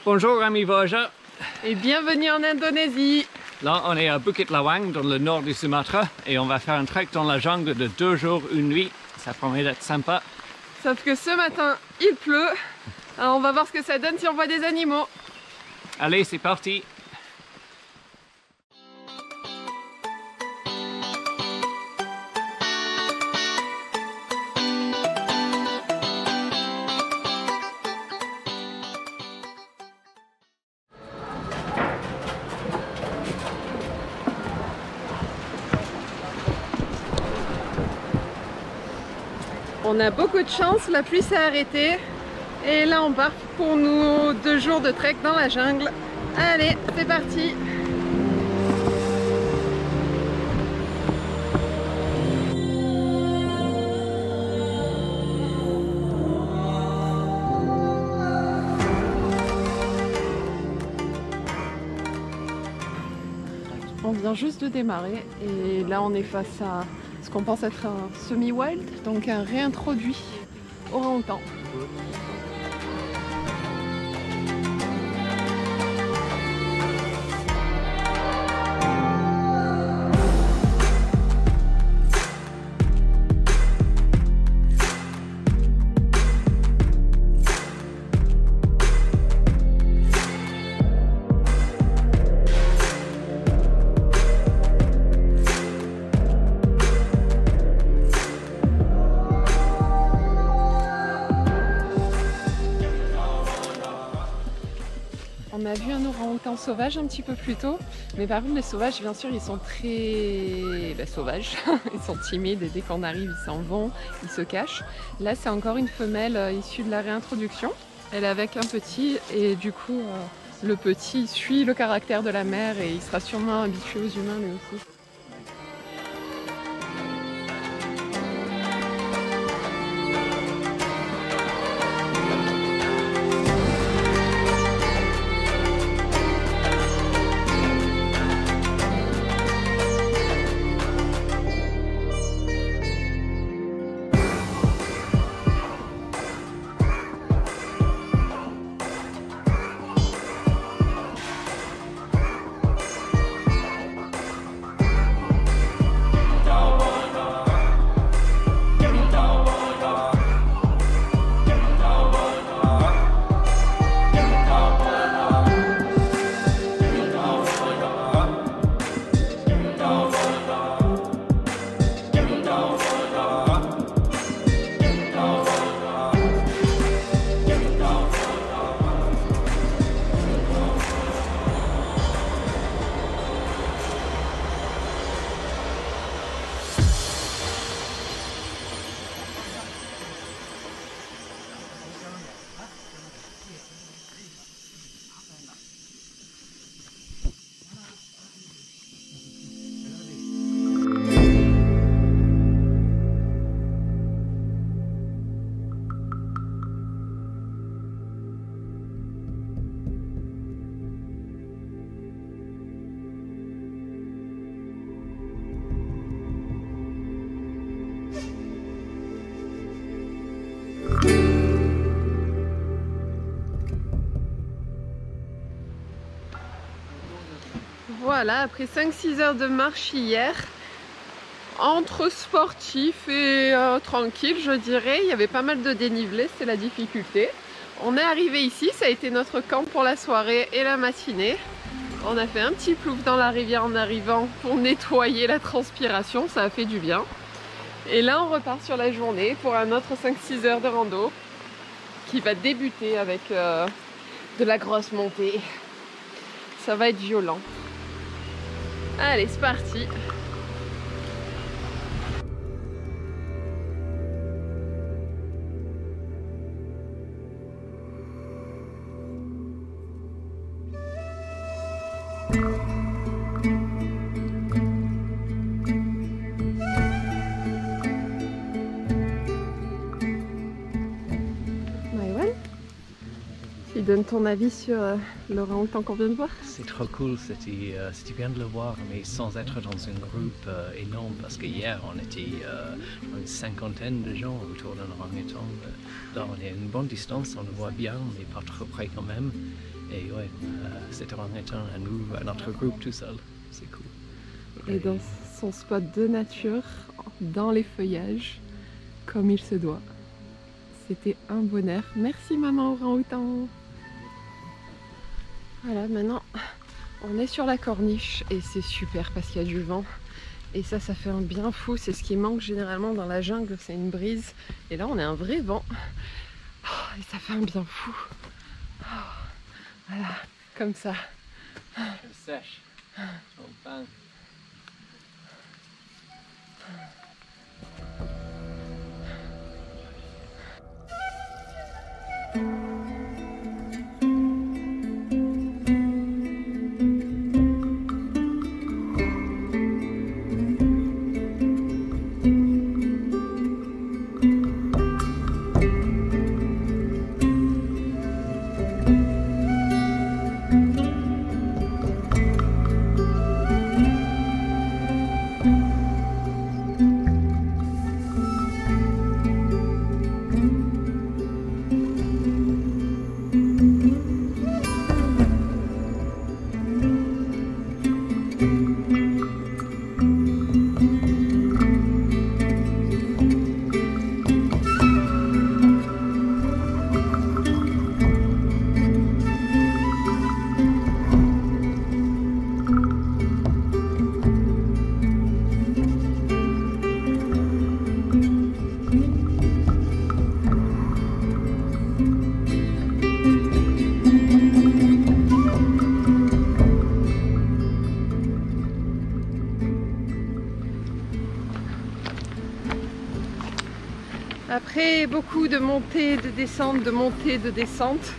Bonjour amis voyageurs. Et bienvenue en Indonésie. Là on est à Bukit Lawang dans le nord du Sumatra et on va faire un trek dans la jungle de 2 jours, 1 nuit. Ça promet d'être sympa. Sauf que ce matin il pleut. Alors on va voir ce que ça donne si on voit des animaux. Allez, c'est parti. On a beaucoup de chance, la pluie s'est arrêtée. Et là on part pour nos 2 jours de trek dans la jungle. Allez, c'est parti! On vient juste de démarrer et là on est face à ce qu'on pense être un semi-wild, donc un réintroduit orang-outan. On a vu un orang-outan sauvage un petit peu plus tôt, mais par contre les sauvages bien sûr ils sont très sauvages, ils sont timides et dès qu'on arrive ils s'en vont, ils se cachent. Là c'est encore une femelle issue de la réintroduction, elle est avec un petit et du coup le petit suit le caractère de la mère et il sera sûrement habitué aux humains lui aussi. Voilà, après 5-6 heures de marche hier, entre sportif et tranquille je dirais, il y avait pas mal de dénivelé, c'est la difficulté. On est arrivé ici, ça a été notre camp pour la soirée et la matinée. On a fait un petit plouf dans la rivière en arrivant pour nettoyer la transpiration, ça a fait du bien. Et là on repart sur la journée pour un autre 5-6 heures de rando qui va débuter avec de la grosse montée. Ça va être violent. Allez, c'est parti! Tu donnes ton avis sur l'orang-outan qu'on vient de voir? C'est trop cool, c'était bien de le voir, mais sans être dans un groupe énorme, parce que hier on était une cinquantaine de gens autour d'un orang-outan. Là on est à une bonne distance, on le voit bien, mais pas trop près quand même. Et ouais, cet orang-outan à nous, à notre groupe tout seul, c'est cool. Et dans son spot de nature, dans les feuillages, comme il se doit. C'était un bonheur. Merci maman orang-outan. Voilà, maintenant on est sur la corniche et c'est super parce qu'il y a du vent. Et ça fait un bien fou. C'est ce qui manque généralement dans la jungle, c'est une brise. Et là on a un vrai vent. Et ça fait un bien fou. Voilà, comme ça. Sèche. Après beaucoup de montées, de descentes, de montées, de descentes,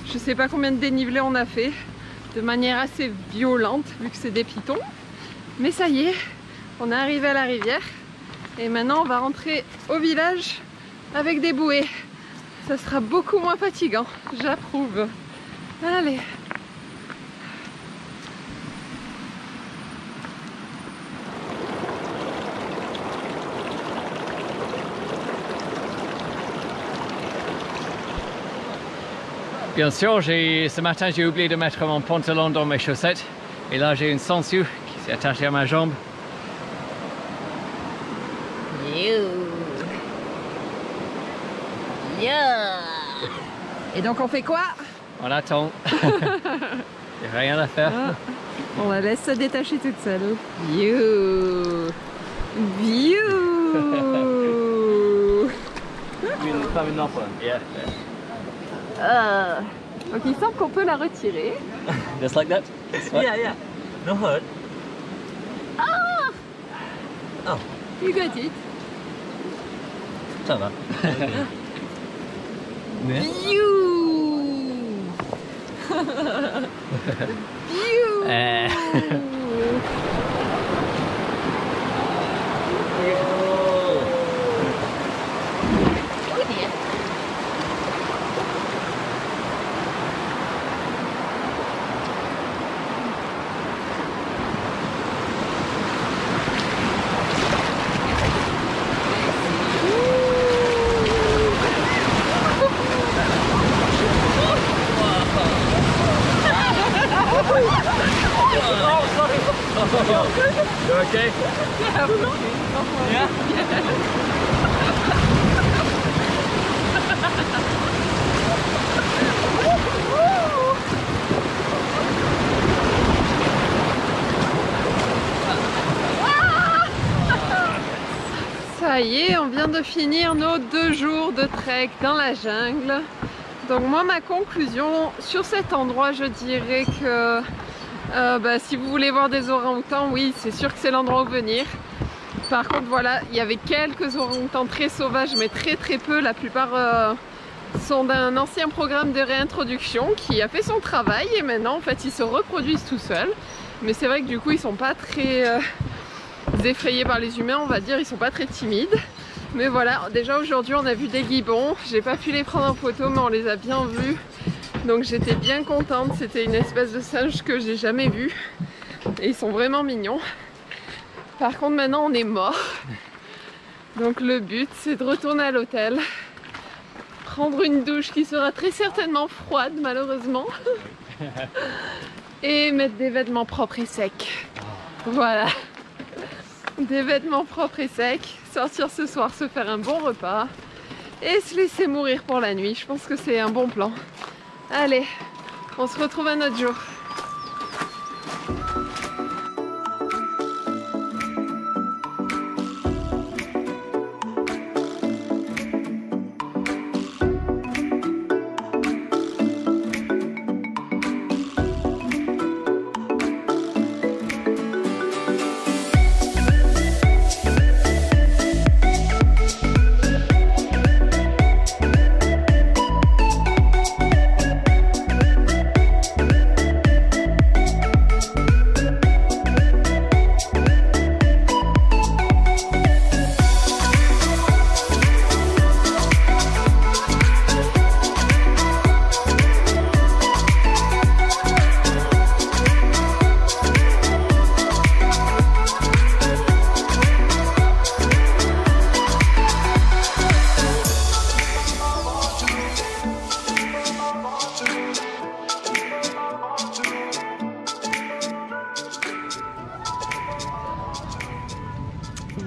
je sais pas combien de dénivelés on a fait, de manière assez violente vu que c'est des pitons. Mais ça y est, on est arrivé à la rivière et maintenant on va rentrer au village avec des bouées. Ça sera beaucoup moins fatigant, j'approuve. Allez. Bien sûr, ce matin j'ai oublié de mettre mon pantalon dans mes chaussettes. Et là j'ai une sangsue qui s'est attachée à ma jambe. Et donc on fait quoi? On attend. Il n'y a rien à faire. On la laisse se détacher toute seule. You. Donc il semble qu'on peut la retirer. Just like that? Yeah. No hurt. Ah! Oh. You got it. Ça va. You. You okay? Yeah. Ça y est, on vient de finir nos 2 jours de trek dans la jungle. Donc moi, ma conclusion sur cet endroit, je dirais que si vous voulez voir des orang-outans, oui, c'est sûr que c'est l'endroit où venir. Par contre, voilà, il y avait quelques orang-outans très sauvages, mais très peu. La plupart sont d'un ancien programme de réintroduction qui a fait son travail et maintenant, en fait, ils se reproduisent tout seuls. Mais c'est vrai que du coup, ils sont pas très effrayés par les humains, on va dire. Ils sont pas très timides. Mais voilà, déjà aujourd'hui, on a vu des gibbons. J'ai pas pu les prendre en photo, mais on les a bien vus Donc j'étais bien contente, c'était une espèce de singe que j'ai jamais vu. Et ils sont vraiment mignons. Par contre maintenant on est mort. Donc le but c'est de retourner à l'hôtel. Prendre une douche qui sera très certainement froide malheureusement. Et mettre des vêtements propres et secs. Voilà. Des vêtements propres et secs. Sortir ce soir, se faire un bon repas. Et se laisser mourir pour la nuit. Je pense que c'est un bon plan. Allez, on se retrouve un autre jour.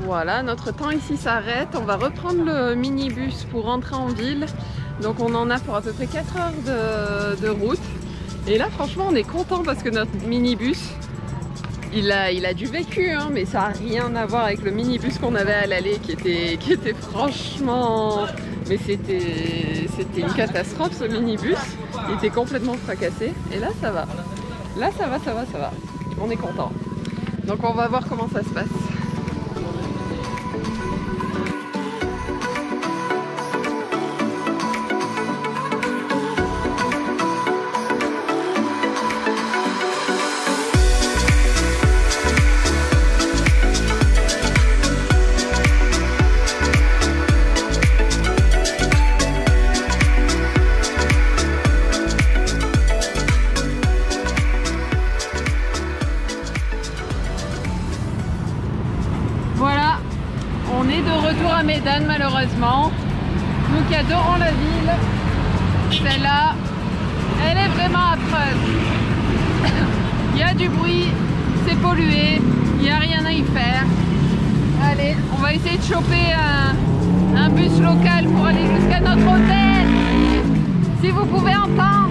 Voilà, notre temps ici s'arrête. On va reprendre le minibus pour rentrer en ville. Donc on en a pour à peu près 4 heures de route. Et là franchement on est content parce que notre minibus, il a du vécu, hein, mais ça n'a rien à voir avec le minibus qu'on avait à l'aller qui était franchement... Mais c'était une catastrophe ce minibus. Il était complètement fracassé. Et là ça va. Là ça va. On est content. Donc on va voir comment ça se passe. On est de retour à Médane malheureusement. Nous qui adorons la ville, celle-là, elle est vraiment affreuse. Il y a du bruit, c'est pollué, il n'y a rien à y faire. Allez, on va essayer de choper un bus local pour aller jusqu'à notre hôtel. Si vous pouvez entendre.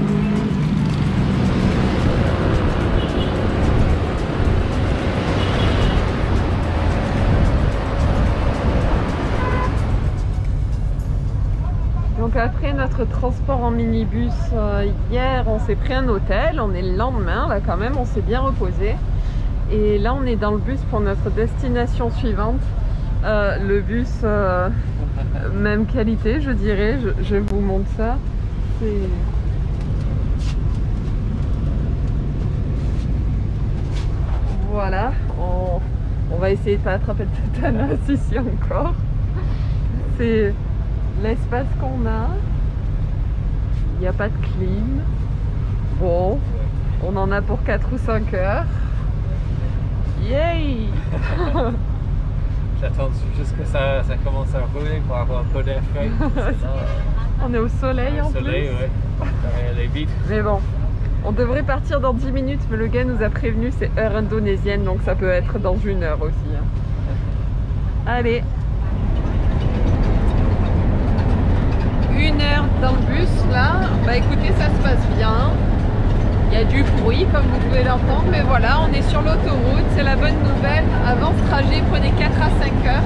Donc après notre transport en minibus hier, on s'est pris un hôtel, on est le lendemain, là quand même, on s'est bien reposé. Et là on est dans le bus pour notre destination suivante. Le bus, même qualité je dirais, je vous montre ça. Voilà, on va essayer de ne pas attraper le tétanos ici encore. C'est l'espace qu'on a. Il n'y a pas de clim. Bon, on en a pour 4 ou 5 heures. Yay! J'attends juste que ça commence à rouler pour avoir un peu d'air frais. On est au soleil en plus. Ouais. Elle est vite. Mais bon, on devrait partir dans 10 minutes, mais le gars nous a prévenu, c'est heure indonésienne, donc ça peut être dans 1 heure aussi. Hein. Allez! 1 heure dans le bus là, bah écoutez, ça se passe bien. Il y a du bruit comme vous pouvez l'entendre, mais voilà, on est sur l'autoroute, c'est la bonne nouvelle. Avant ce trajet il prenait 4 à 5 heures.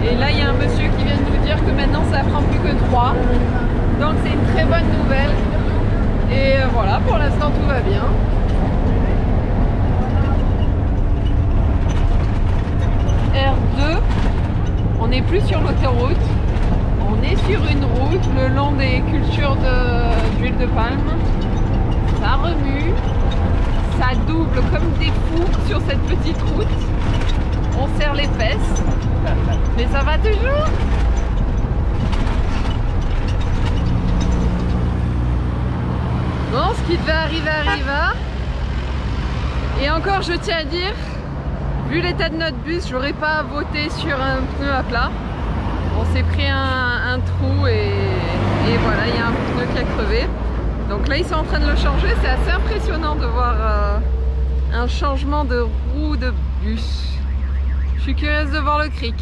Et là il y a un monsieur qui vient de nous dire que maintenant ça prend plus que 3. Donc c'est une très bonne nouvelle. Et voilà, pour l'instant tout va bien. R2, on n'est plus sur l'autoroute. On est sur une route le long des cultures d'huile de palme. Ça remue, ça double comme des fous sur cette petite route. On serre les fesses, mais ça va toujours. Bon, ce qui devait arriver arriva. Et encore, je tiens à dire, vu l'état de notre bus, j'aurais pas voté sur un pneu à plat. On s'est pris un trou et voilà, il y a un pneu qui a crevé. Donc là, ils sont en train de le changer. C'est assez impressionnant de voir un changement de roue de bus. Je suis curieuse de voir le cric.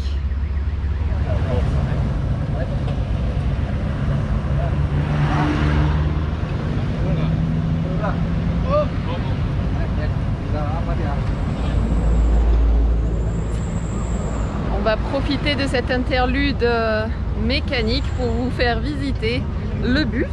On va profiter de cet interlude mécanique pour vous faire visiter le bus.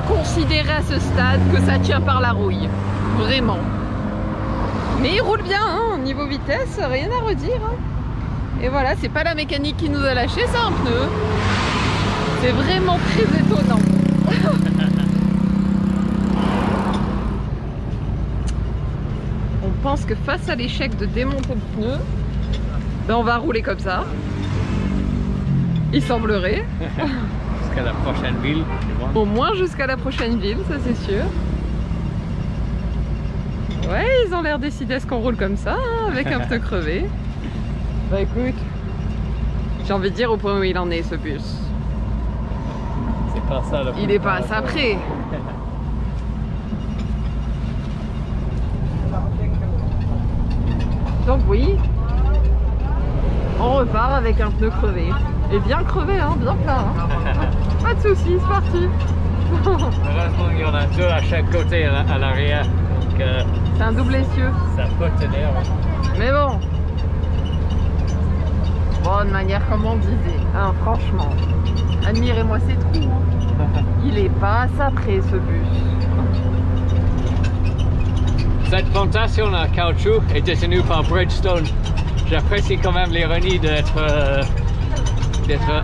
Considérer à ce stade que ça tient par la rouille, vraiment. Mais il roule bien, hein, niveau vitesse, rien à redire. Hein. Et voilà, c'est pas la mécanique qui nous a lâché, c'est un pneu. C'est vraiment très étonnant. On pense que face à l'échec de démonter le pneu, ben on va rouler comme ça. Il semblerait. Jusqu'à la prochaine ville. Au moins jusqu'à la prochaine ville, ça c'est sûr. Ouais, ils ont l'air décidés à ce qu'on roule comme ça, hein, avec un pneu crevé. Bah écoute, j'ai envie de dire au point où il en est ce bus. C'est pas ça le Il est pas à ça près. Donc oui, on repart avec un pneu crevé. Et bien crevé, hein, bien plat. Hein. Pas de soucis, c'est parti. Heureusement, il y en a deux à chaque côté à l'arrière. C'est un double essieu. Ça peut tenir. Mais bon. Bonne manière, comme on disait. Hein, franchement. Admirez-moi ces trous. Hein. Il est pas à ça près, ce bus. Cette plantation à caoutchouc est détenue par Bridgestone. J'apprécie quand même l'ironie d'être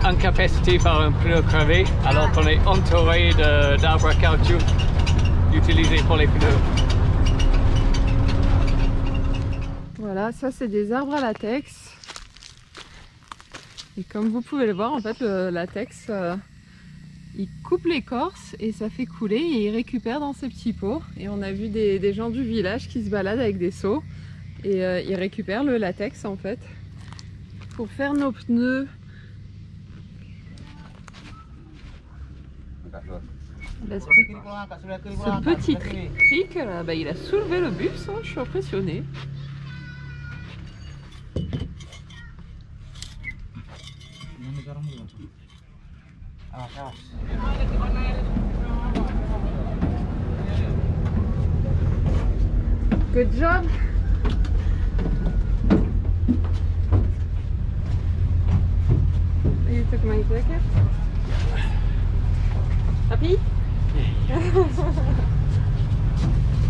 incapacité par un pneu crevé alors qu'on est entouré d'arbres à caoutchouc utilisés pour les pneus. Voilà, ça c'est des arbres à latex. Et comme vous pouvez le voir, en fait le latex il coupe l'écorce et ça fait couler et il récupère dans ces petits pots. Et on a vu des gens du village qui se baladent avec des seaux et ils récupèrent le latex en fait pour faire nos pneus. Ce petit cric là, bah, il a soulevé le bus, hein, je suis impressionnée. Good job. You took my jacket. Happy?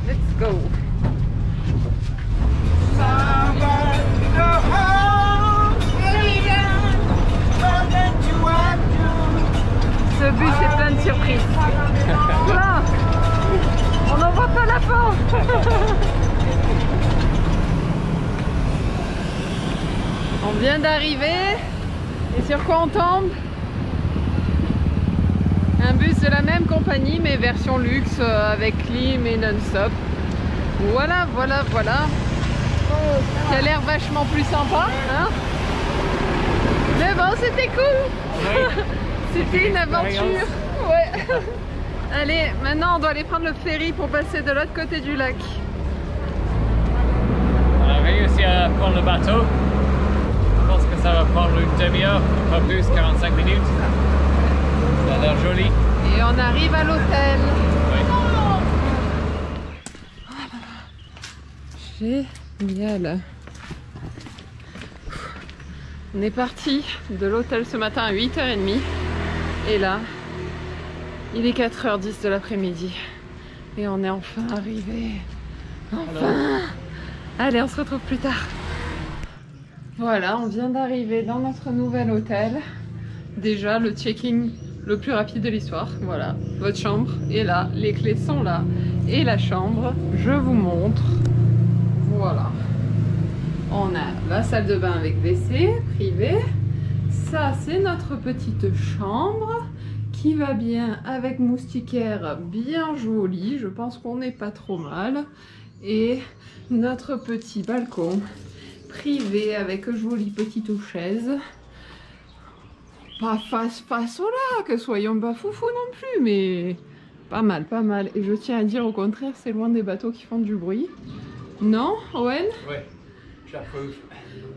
Let's go. Ce bus est plein de surprises. Là, on n'en voit pas la fin. On vient d'arriver. Et sur quoi on tombe? Un bus de la même compagnie mais version luxe avec clim et non-stop. Voilà, voilà, voilà. Qui a l'air vachement plus sympa, hein? Mais bon, c'était cool. Oui. C'était une aventure. Ouais. Allez, maintenant on doit aller prendre le ferry pour passer de l'autre côté du lac. On a réussi à prendre le bateau. Je pense que ça va prendre une demi-heure, pas plus, 45 minutes. Ça a l'air joli. Et on arrive à l'hôtel. Oui. Génial. On est parti de l'hôtel ce matin à 8h30. Et là, il est 4h10 de l'après-midi. Et on est enfin arrivé. Enfin Allez, on se retrouve plus tard. Voilà, on vient d'arriver dans notre nouvel hôtel. Déjà, le check-in le plus rapide de l'histoire. Voilà, votre chambre est là, les clés sont là. Et la chambre, je vous montre. Voilà. On a la salle de bain avec WC privé. Ça, c'est notre petite chambre qui va bien avec moustiquaire bien joli. Je pense qu'on n'est pas trop mal. Et notre petit balcon privé avec jolie petite chaise. Pas face au lac, soyons pas foufou non plus, mais pas mal, pas mal. Et je tiens à dire au contraire, c'est loin des bateaux qui font du bruit. Non, Owen? Ouais, j'approuve.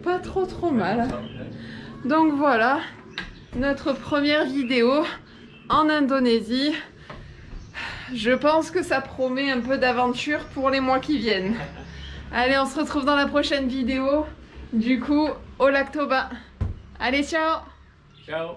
Pas trop mal. Donc voilà, notre première vidéo en Indonésie. Je pense que ça promet un peu d'aventure pour les mois qui viennent. Allez, on se retrouve dans la prochaine vidéo, du coup, au lac Toba. Allez, ciao! Ciao.